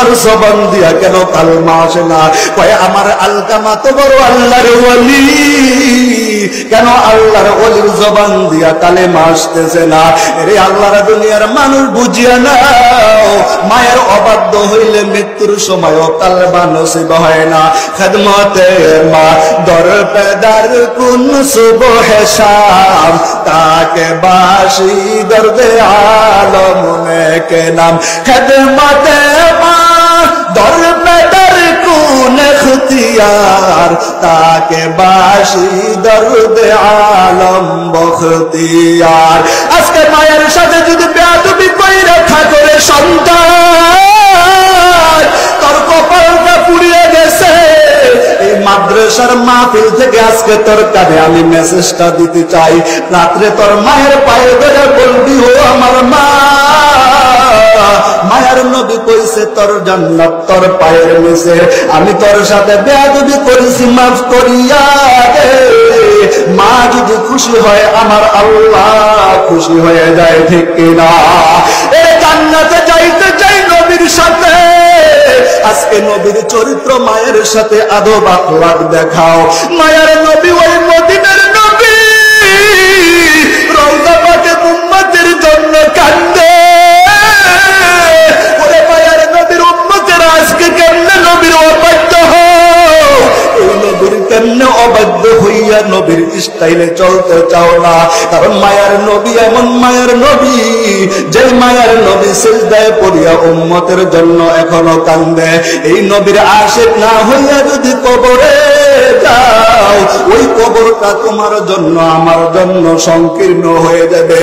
তোমার জবান দিয়া কেন কালমা আসে না? কয় আমার আলকামা তো বড় আল্লাহর ওলি, কেন আল্লাহর ওলির জবান দিয়া কালেমা আসতেছে না? এরে আল্লাহর দুনিয়ার মানুষ বুঝিয়া নাও, মায়ের অবাধ্য হইলে মৃত্যুর সময়ও কালমা নসিব হয় না। খেদমতে মা দর পেদার কুন সুবহে শাম, তাকে বাসি দর্দে আলম কে নাম। খেদমতে মা দর পেদার কুন ইখতিয়ার, তাকে বাসি দর্দে আলম বখতিয়ার। আজকে মায়ের সাথে যদি বেয়াদবি কইরা থাকো রে সন্তান, তোর কপালটা পুড়িয়ে গেছে। এই মাদ্রাসার মাহফিল থেকে আজকে তোর কানে আমি মেসেজটা দিতে চাই, রাত্রে তোর মায়ের পায়ে ধরে বলবি, ও আমার মা, মায়ের নবী কইছে তোর জান্নাত তোর পায়ের নিচে, আমি তোর সাথে বেয়াদবি করেছি, মাফ করিয়া দে। মা যদি খুশি হয় আমার আল্লাহ খুশি হয়ে যায়, ঠিক কিনা? এই জান্নাতে যাইতে চাই নবীর সাথে। আজকে নবীর চরিত্র মায়ের সাথে আদব আখলাক দেখাও। মায়ের নবী ওই মদিনার নবী, রওজা পাকে উম্মতের জন্য কান্দে। ওরে মায়ের নবীর উম্মতেরা আজকে কেমনে নবীর অবাধ্য হয়? এই নবীর কেমনে অবাধ্য হইয়া নবীর স্টাইলে চলতে চাও না? কারণ মায়ের নবী এমন মায়ের নবী, যে মায়ের নবী সিজদায় পড়িয়া উম্মতের জন্য এখনো কান্দে। এই নবীর আশিক না হইয়া যদি কবরে যাও, ওই কবরটা তোমার জন্য আমার জন্য সংকীর্ণ হয়ে যাবে।